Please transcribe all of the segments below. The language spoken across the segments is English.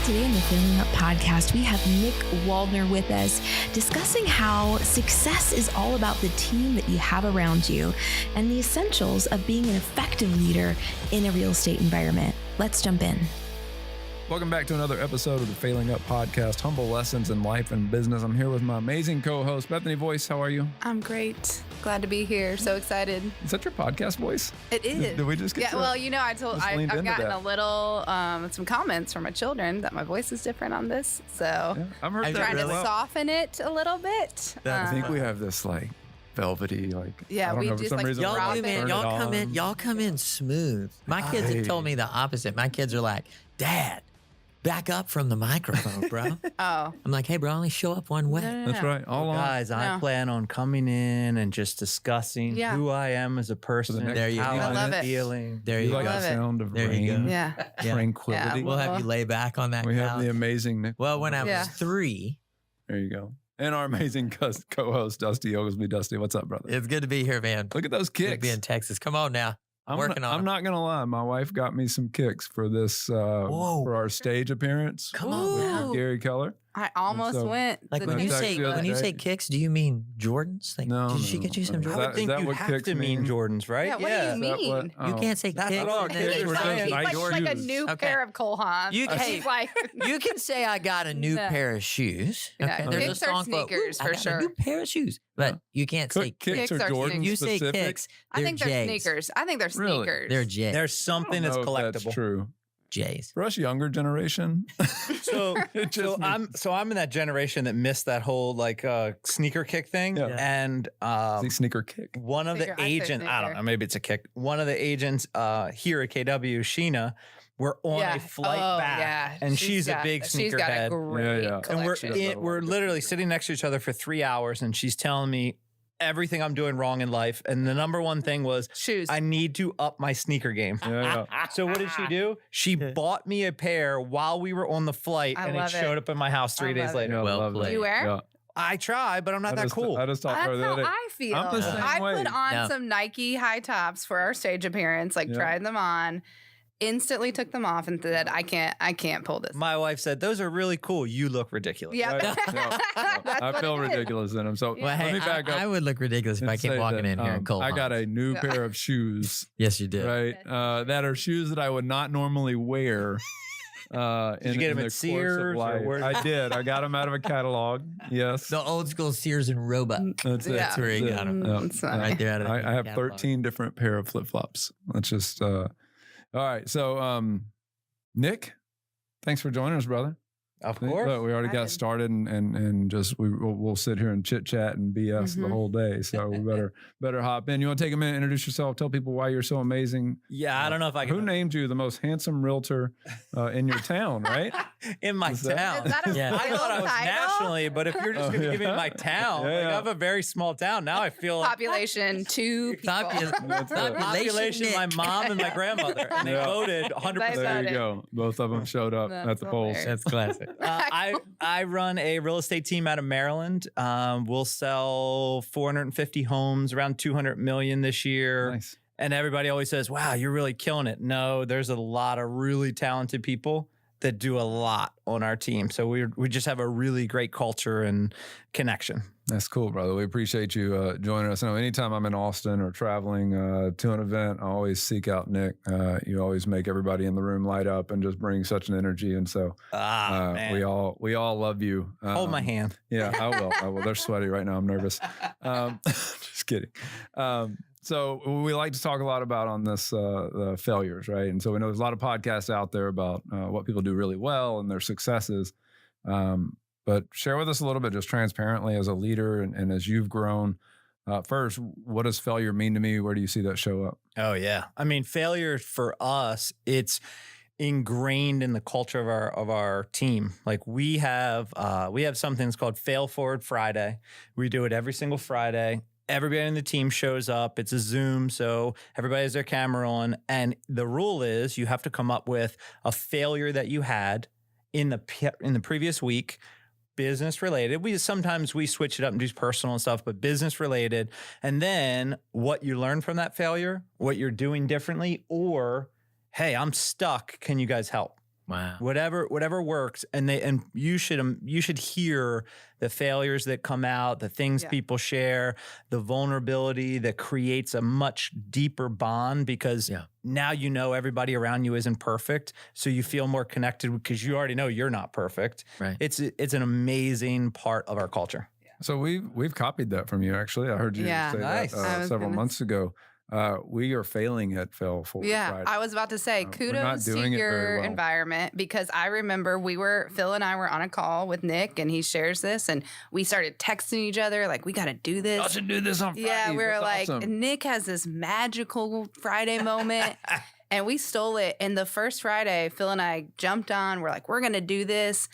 Today on the Failing Up podcast, we have Nick Waldner with us discussing how success is all about the team that you have around you and the essentials of being an effective leader in a real estate environment. Let's jump in. Welcome back to another episode of the Failing Up podcast, Humble Lessons in Life and Business. I'm here with my amazing co-host, Bethany Voice. How are you? I'm great. Glad to be here. So excited. Is that your podcast voice? It is. Did we just get to well, you know, I've gotten that. a little, some comments from my children that my voice is different on this. So I've heard I'm that trying really to well. soften it a little bit. I think we have this like velvety, like, Yeah, I don't we know, for just, some like, reason, drop we're it. turn on. Y'all come in smooth. My kids have told me the opposite. My kids are like, Dad, back up from the microphone, bro. Oh. I'm like, hey, bro, I only show up one way. No. That's right. All on. Guys, I No. plan on coming in and just discussing Yeah. who I am as a person, next There you how go. I love I'm it. feeling. There You you like go. the Love it. sound of There you rain, go. Yeah. tranquility. Yeah, We'll have you lay back on that We have couch. the amazing Nick. Well, when I was Yeah. 3, There you go. And our amazing co-host, Dusty Oglesby. Dusty, what's up, brother? it's good to be here, man. Look at those Good to kicks. be in Texas. Come on now. I'm working on I'm them. not gonna lie. My wife got me some kicks for this for our stage appearance. Come on now. with Gary Keller. I almost So- went. Like to when the you That's say actually the when you other say day. kicks, do you mean Jordans? Like, No, did she get you some no. I Jordans? would think that you what have kicks to mean mean? Jordans, right? Yeah, what do you Is that mean? what- You oh. can't say That's kicks. all and kicks then were say saying. Like, Nice like a shoes. new Okay. pair of Kohans. You can- She's like, You can say I got a new No. pair of shoes. Yeah, Okay, there's kicks a are song called, sneakers, "Ooh, for I got sure. a new pair of shoes, but you can't say Kicks Kicks are are Jordan sneakers. You say specific. kicks, I they're think they're J's. sneakers. I think they're Really? sneakers. They're J's. There's something I that's don't know if collectible. That's true. J's. For us younger generation, So, It just I'm in that generation that missed that whole like sneaker kick thing, Yeah. and see sneaker kick. one of Sneaker, the I say agents, I don't sneaker. know, maybe it's a kick. One of the agents here at KW, Sheena, we're on Yeah. a flight Oh, back, yeah. and she's a big She's got a sneakerhead. great Yeah, yeah. And we're collection. we're literally sitting next to each other for 3 hours, and she's telling me everything I'm doing wrong in life. And the number one thing was Shoes. I need to up my sneaker game. Yeah, yeah. So what did she do? She bought me a pair while we were on the flight, I and it love it. showed up in my house 3 I days love it. later. Yeah, I Well love that. played. You wear? Yeah. I try, but I'm not that cool. I just talked That's about the how other day. I feel. I'm the same I way. put on Yeah. some Nike high tops for our stage appearance, like Yeah. tried them on, instantly took them off and said, I can't pull this. My wife said, "Those are really cool. You look ridiculous." Yeah. Right? Yeah. That's I what feel it is. ridiculous in them. So Yeah. Well, let hey, me back up. I would look ridiculous if and I say came walking that, in here in Cole. I got a new Yeah. pair of shoes, Yes, you did. right? That are shoes that I would not normally wear. Did you get them at Sears or where- I did. I got them out of a catalog. Yes. The old school Sears and Roebuck. That's it. Yeah. That's where you That's got it. them. Yeah. It's funny. Right there out of the I have catalog. 13 different pair of flip-flops. That's just all right. So Nick, thanks for joining us, brother. Of Look, course. we already got Excited. started and just we'll sit here and chit chat and BS the Mhm. whole day. So we better hop in. You want to take a minute, introduce yourself, tell people why you're so amazing. Yeah, I don't know if I can. Who named you the most handsome realtor in your town, right? in my Is that- town? Is that a Yeah. I thought I was title? nationally, but if you're just Oh, going to give me yeah. my town, Yeah, like, yeah. I have a very small town. Now I feel like Population 2 people. That's it. population, my Nick. mom and my grandmother, and they Yeah. voted 100%. There Got you it. go. Both of them showed up That's at the polls. hilarious. That's classic. I run a real estate team out of Maryland. We'll sell 450 homes, around 200 million this year. Nice. And everybody always says, "Wow, you're really killing it." No, there's a lot of really talented people that do a lot on our team. So we just have a really great culture and connection. That's cool, brother. We appreciate you joining us. I know anytime I'm in Austin or traveling to an event, I always seek out Nick. You always make everybody in the room light up and just bring such an energy. And so Man. we all love you. Hold my hand. Yeah, I will. I will. They're sweaty right now. I'm nervous. Just kidding. So we like to talk a lot about on this the failures, right? And so we know there's a lot of podcasts out there about what people do really well and their successes. But share with us a little bit, just transparently, as a leader and as you've grown. First, what does failure mean to me? Where do you see that show up? Oh yeah. I mean, failure for us, it's ingrained in the culture of our team. Like we have something that's called Fail Forward Friday. We do it every single Friday. Everybody in the team shows up. It's a Zoom, so everybody has their camera on. And the rule is you have to come up with a failure that you had in the previous week, business related. We sometimes switch it up and do personal and stuff, but business related. And then what you learn from that failure, what you're doing differently, or hey, I'm stuck. Can you guys help? Wow. Whatever works, and you should hear the failures that come out, the things people share, the vulnerability that creates a much deeper bond because now you know everybody around you isn't perfect, so you feel more connected because you already know you're not perfect. Right. It's an amazing part of our culture. So we've copied that from you. Actually, I heard you say Nice. that several months ago. We are failing at fail forward. Friday. I was about to say kudos to doing it your very well. environment because I remember Phil and I were on a call with Nick and he shares this and we started texting each other like, we got to do this. I should do this on Friday. Yeah, we were like, awesome. Nick has this magical Friday moment and we stole it. And the first Friday, Phil and I jumped on. We're like, we're going to do this.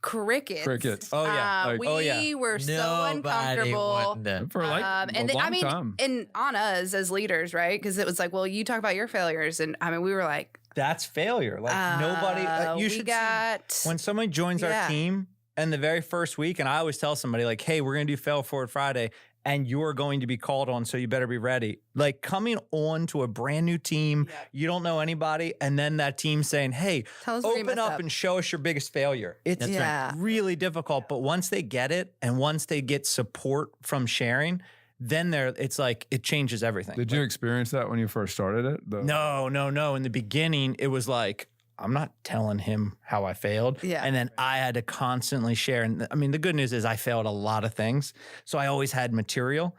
Crickets. Oh yeah. We were so Nobody uncomfortable wanted to- For like a long time. and on us as leaders, right? Because it was like, well, you talk about your failures, and I mean, we were like, That's failure. Like nobody. You should see when somebody joins our team, and the very first week, and I always tell somebody like, "Hey, we're gonna do Fail Forward Friday." And you're going to be called on, so you better be ready. Like coming on to a brand new team, you don't know anybody, and then that team saying, "Hey, open up and show us your biggest failure." It's really difficult, but once they get it, and once they get support from sharing, then it's like it changes everything. Did you experience that when you first started it? No. In the beginning, it was like, I'm not telling him how I failed. Yeah. And then I had to constantly share. And I mean, the good news is I failed a lot of things. So I always had material.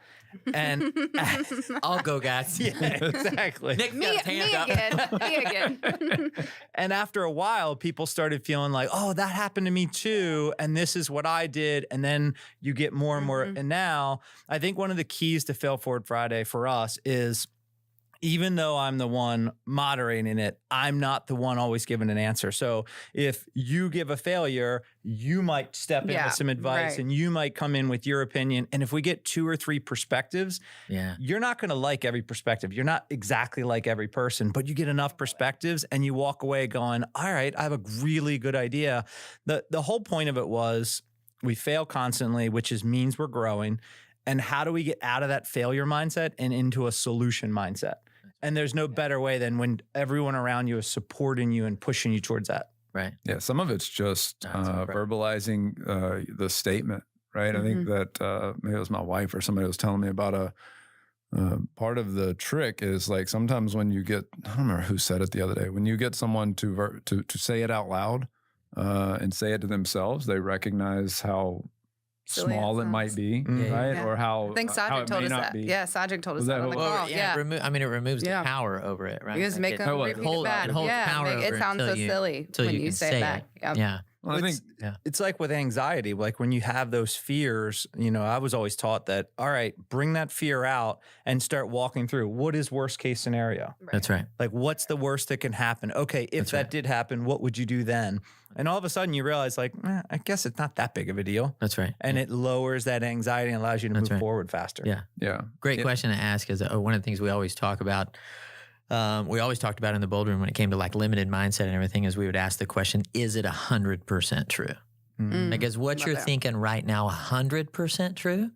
And I'll go, guys. Yeah, exactly. Nick, me again. And after a while, people started feeling like, oh, that happened to me too. And this is what I did. And then you get more and more. And now I think one of the keys to Fail Forward Friday for us is, even though I'm the one moderating it, I'm not the one always giving an answer. So if you give a failure, you might step in with some advice and you might come in with your opinion. And if we get 2 or 3 perspectives, you're not going to like every perspective. You're not exactly like every person, but you get enough perspectives and you walk away going, all right, I have a really good idea. The whole point of it was we fail constantly, which means we're growing. And how do we get out of that failure mindset and into a solution mindset? And there's no better way than when everyone around you is supporting you and pushing you towards that. Right. Yeah. Some of it's just verbalizing the statement, right? I think that maybe it was my wife or somebody was telling me about a part of the trick is like sometimes when you get, I don't remember who said it the other day, when you get someone to say it out loud and say it to themselves, they recognize how small it might be, right? Or how I think Sajid told us that. Yeah, Sajid told us that on the call. It removes the power over it, right? You just make them repeat it back. It holds power over it sounds so silly when you say it back. Yeah. Well, I think it's like with anxiety, like when you have those fears, I was always taught that, all right, bring that fear out and start walking through what is worst case scenario. Right. That's right. Like what's the worst that can happen? Okay, if that did happen, what would you do then? And all of a sudden you realize like, I guess it's not that big of a deal. That's right. And it lowers that anxiety and allows you to move forward faster. Yeah. Yeah. Great question to ask is one of the things we always talk about. We always talked about in the Bold Room when it came to like limited mindset and everything is we would ask the question, is it 100% true? Like is what you're thinking right now 100% true?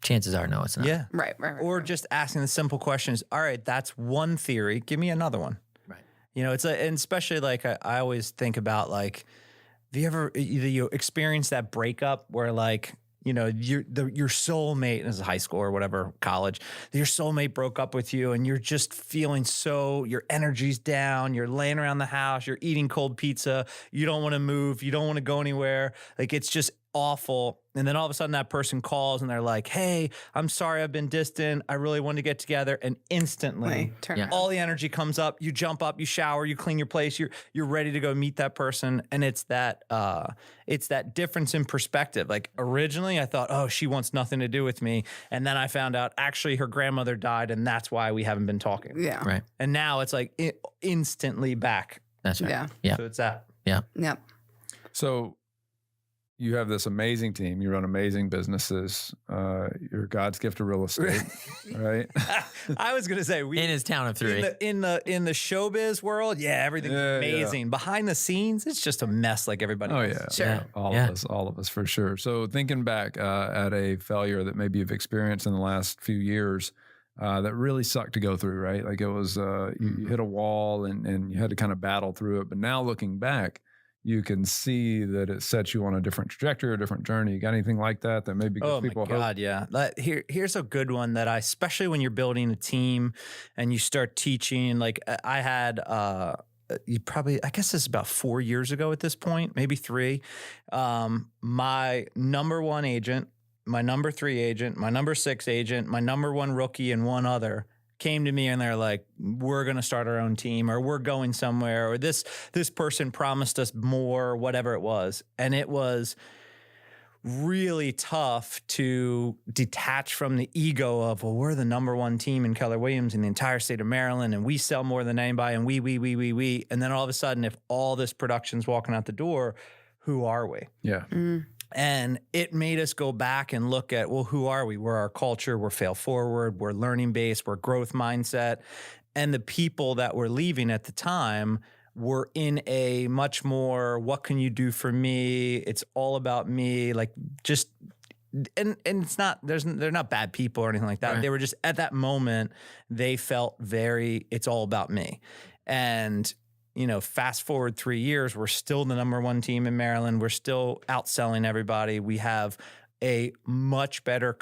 Chances are no, it's not. Yeah. Right. Or just asking the simple questions. All right, that's one theory. Give me another one. Right. It's and especially like I always think about like, have you ever you experienced that breakup where like, your soulmate, this is high school or whatever, college, your soulmate broke up with you and you're just feeling your energy's down, you're laying around the house, you're eating cold pizza, you don't want to move, you don't want to go anywhere. Like it's just awful. And then all of a sudden that person calls and they're like, hey, I'm sorry I've been distant. I really want to get together. And instantly all the energy comes up. You jump up, you shower, you clean your place. You're ready to go meet that person. And it's that difference in perspective. Like originally I thought, oh, she wants nothing to do with me. And then I found out actually her grandmother died and that's why we haven't been talking. Yeah. Right. And now it's like instantly back. That's right. Yeah. So it's that. Yeah. Yep. So you have this amazing team. You run amazing businesses. You're God's gift to real estate, right? I was going to say in his town of 3. In the showbiz world, everything's amazing. Yeah. Behind the scenes, it's just a mess like everybody else. Yeah. Sure. Yeah. All of us for sure. So thinking back at a failure that maybe you've experienced in the last few years, that really sucked to go through, right? Like it was, you hit a wall and you had to kind of battle through it. But now looking back, you can see that it sets you on a different trajectory, a different journey. You got anything like that maybe gives people hope? Oh my God, yeah. Here's a good one that especially when you're building a team and you start teaching, like I had, I guess this is about 4 years ago at this point, maybe 3. My number 1 agent, my number 3 agent, my number 6 agent, my number 1 rookie, and one other came to me and they're like, we're going to start our own team, or we're going somewhere, or this person promised us more, whatever it was. And it was really tough to detach from the ego of, well, we're the number 1 team in Keller Williams in the entire state of Maryland, and we sell more than anybody, and we. And then all of a sudden, if all this production's walking out the door, who are we? Yeah. And it made us go back and look at, well, who are we? We're our culture. We're fail forward. We're learning based. We're growth mindset. And the people that were leaving at the time were in a much more, what can you do for me? It's all about me. Like just, and it's not, they're not bad people or anything like that. Right. They were just at that moment, they felt it's all about me. And fast forward 3 years, we're still the number 1 team in Maryland. We're still outselling everybody. We have a much better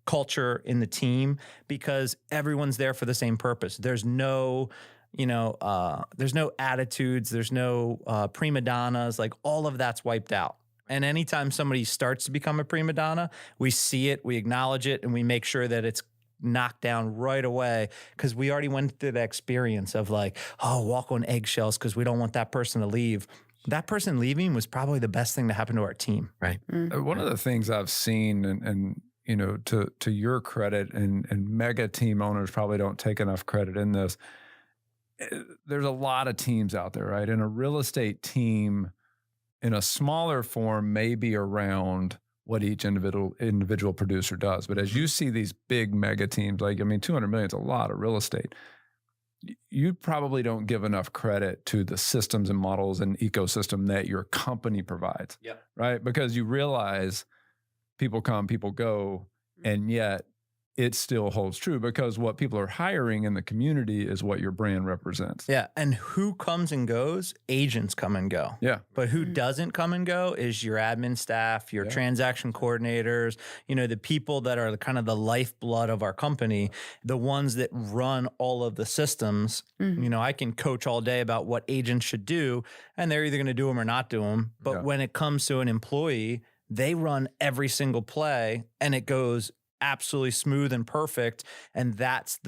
culture in the team because everyone's there for the same purpose. There's no, there's no attitudes. There's no prima donnas. Like all of that's wiped out. And anytime somebody starts to become a prima donna, we see it, we acknowledge it, and we make sure that it's knocked down right away because we already went through the experience of like, walk on eggshells because we don't want that person to leave. That person leaving was probably the best thing to happen to our team. Right. One of the things I've seen and to your credit and mega team owners probably don't take enough credit in this. There's a lot of teams out there, right? And a real estate team in a smaller form may be around what each individual producer does. But as you see these big mega teams, like, $200 million is a lot of real estate. You probably don't give enough credit to the systems and models and ecosystem that your company provides, right? Because you realize people come, people go, and yet it still holds true because what people are hiring in the community is what your brand represents. Yeah. And who comes and goes? Agents come and go. Yeah. But who doesn't come and go is your admin staff, your transaction coordinators, the people that are kind of the lifeblood of our company, the ones that run all of the systems. I can coach all day about what agents should do, and they're either going to do them or not do them. But when it comes to an employee, they run every single play and it goes absolutely smooth and perfect, and that's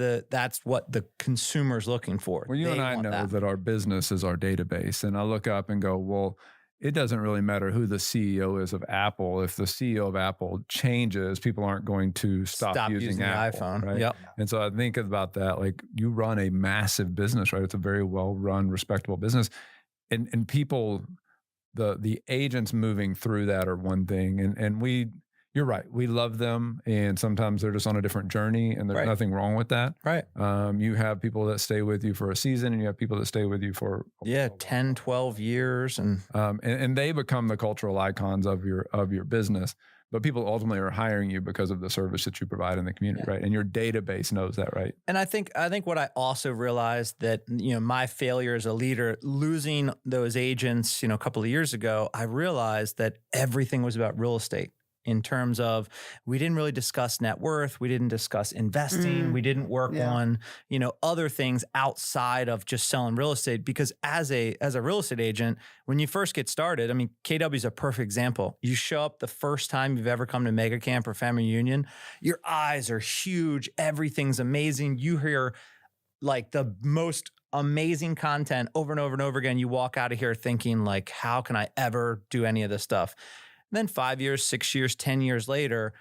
what the consumer's looking for. Well, you and I know that our business is our database, and I look up and go, well, it doesn't really matter who the CEO is of Apple. If the CEO of Apple changes, people aren't going to stop using Apple, the iPhone. Right? Yep. And so I think about that, like you run a massive business, right? It's a very well-run, respectable business, and people, the agents moving through that are one thing, and you're right. We love them, and sometimes they're just on a different journey, and there's nothing wrong with that. Right. You have people that stay with you for a season, and you have people that stay with you for 10, 12 years, and they become the cultural icons of your business. But people ultimately are hiring you because of the service that you provide in the community, right? And your database knows that, right? And I think what I also realized that my failure as a leader, losing those agents, a couple of years ago, I realized that everything was about real estate. In terms of, we didn't really discuss net worth. We didn't discuss investing. We didn't work on, other things outside of just selling real estate. Because as a real estate agent, when you first get started, KW is a perfect example. You show up the first time you've ever come to Mega Camp or Family Union, your eyes are huge. Everything's amazing. You hear like the most amazing content over and over and over again. You walk out of here thinking like, how can I ever do any of this stuff? Then 5 years, 6 years, 10 years later,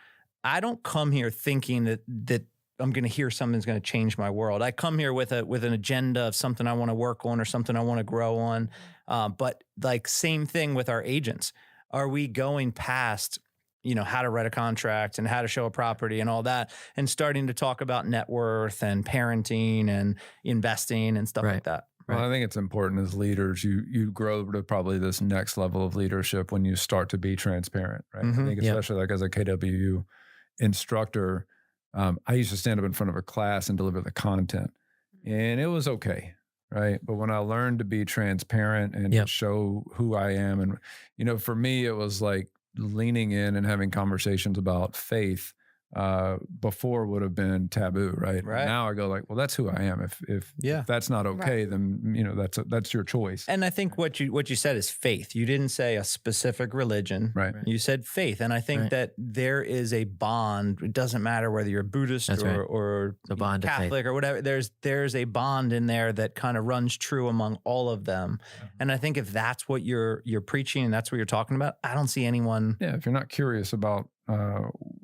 I don't come here thinking that I'm going to hear something's going to change my world. I come here with an agenda of something I want to work on or something I want to grow on. But like same thing with our agents. Are we going past, how to write a contract and how to show a property and all that, and starting to talk about net worth and parenting and investing and stuff like that? Well, I think it's important as leaders, you grow to probably this next level of leadership when you start to be transparent, right? I think especially like as a KWU instructor, I used to stand up in front of a class and deliver the content, and it was okay. Right. But when I learned to be transparent and to show who I am, and, you know, for me, it was like leaning in and having conversations about faith before would have been taboo. Right. Now I go like, well, that's who I am. If that's not okay, then, you know, that's your choice. And I think what you said is faith. You didn't say a specific religion. Right. You said faith. And I think that there is a bond. It doesn't matter whether you're Buddhist or the bond Catholic or whatever. There's a bond in there that kind of runs true among all of them. And I think if that's what you're preaching and that's what you're talking about, I don't see anyone. Yeah. If you're not curious about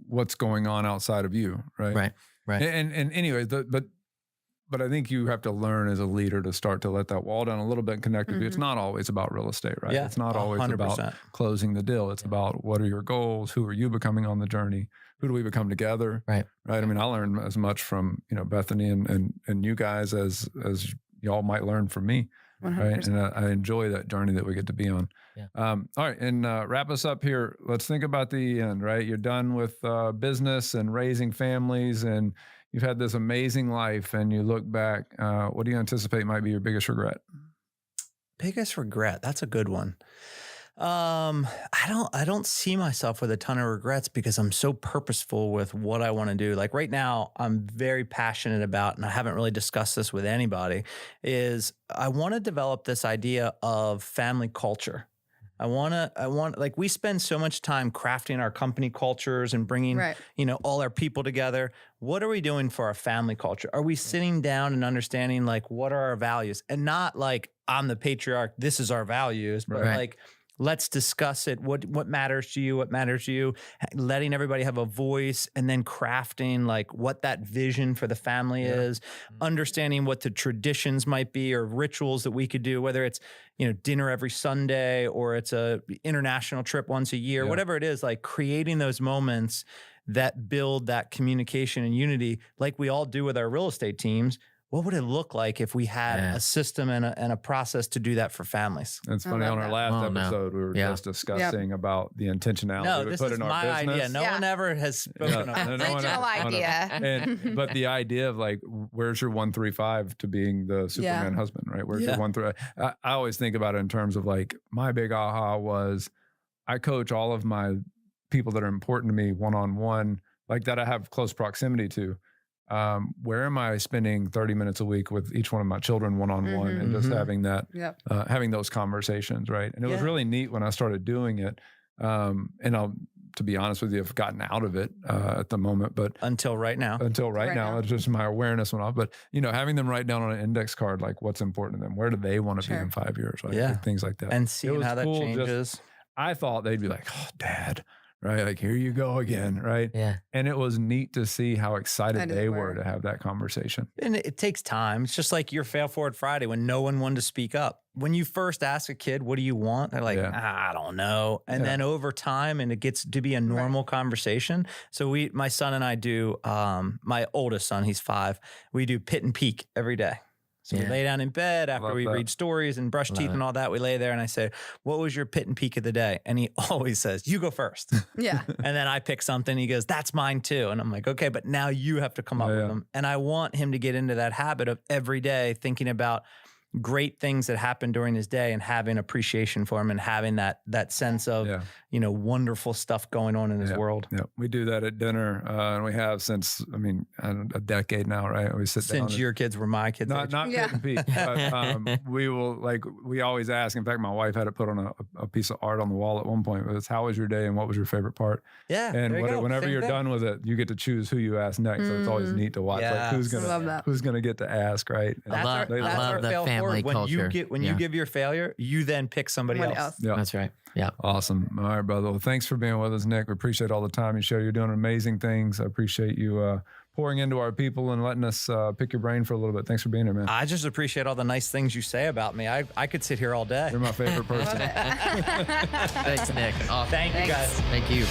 what's going on outside of you, right? And anyway, but I think you have to learn as a leader to start to let that wall down a little bit and connect with you. It's not always about real estate, right? Yeah, it's not always 100%. about closing the deal. It's about what are your goals? Who are you becoming on the journey? Who do we become together? Right. I mean, I learned as much from, you know, Bethany and you guys as y'all might learn from me. 100%. Right. And I enjoy that journey that we get to be on. Yeah. All right. And wrap us up here. Let's think about the end, right? You're done with business and raising families, and you've had this amazing life, and you look back. What do you anticipate might be your biggest regret? Biggest regret? That's a good one. I don't see myself with a ton of regrets because I'm so purposeful with what I want to do. Like right now, I'm very passionate about, and I haven't really discussed this with anybody, is I want to develop this idea of family culture. I want, like, we spend so much time crafting our company cultures and bringing, you know, all our people together. What are we doing for our family culture? Are we sitting down and understanding, like, what are our values? And not like, I'm the patriarch, this is our values, but like, let's discuss it. What matters to you? What matters to you? Letting everybody have a voice, and then crafting like what that vision for the family is, understanding what the traditions might be or rituals that we could do, whether it's, you know, dinner every Sunday or it's a international trip once a year, whatever it is, like creating those moments that build that communication and unity like we all do with our real estate teams. What would it look like if we had a system and a process to do that for families? It's funny, on our last episode, we were just discussing about the intentionality we put in our business. Idea. No one ever has spoken of it. Original idea. But the idea of like, where's your 135 to being the Superman husband, right? Where's your 135? I always think about it in terms of like, my big aha was I coach all of my people that are important to me one-on-one, like that I have close proximity to. Where am I spending 30 minutes a week with each one of my children one-on-one and just having that, having those conversations, right? And it was really neat when I started doing it. And I'll, to be honest with you, I've gotten out of it at the moment, but until right now, it's just my awareness went off. But, you know, having them write down on an index card, like what's important to them, where do they want to be in 5 years, right? Like, things like that. And seeing how that changes. I thought they'd be like, oh, Dad, right? Like, here you go again, right? Yeah. And it was neat to see how excited they were to have that conversation. And it takes time. It's just like your Fail Forward Friday when no one wanted to speak up. When you first ask a kid, what do you want? They're like, I don't know. And then over time, and it gets to be a normal conversation. So my son and I do, my oldest son, he's 5, we do pit and peek every day. So we lay down in bed after we read stories and brush teeth and all that. We lay there and I say, what was your pit and peek of the day? And he always says, you go first. And then I pick something. He goes, that's mine too. And I'm like, okay, but now you have to come up with them. And I want him to get into that habit of every day thinking about great things that happened during his day and having appreciation for him and having that sense of, you know, wonderful stuff going on in his world. Yeah. We do that at dinner. And we have since, I mean, a decade now, right? We sit down. Since your kids were my kids. Not Pete and Pete, but we will, like, we always ask. In fact, my wife had it put on a piece of art on the wall at one point. It's how was your day and what was your favorite part? Yeah. And whenever you're done with it, you get to choose who you ask next. So it's always neat to watch. Like, who's gonna get to ask, right? And I love the family culture. When you give your failure, you then pick somebody else. Yeah. That's right. Yeah. Awesome. All right, brother. Well, thanks for being with us, Nick. We appreciate all the time you show. You're doing amazing things. I appreciate you pouring into our people and letting us pick your brain for a little bit. Thanks for being here, man. I just appreciate all the nice things you say about me. I could sit here all day. You're my favorite person. Thanks, Nick. Thank you, guys. Thank you.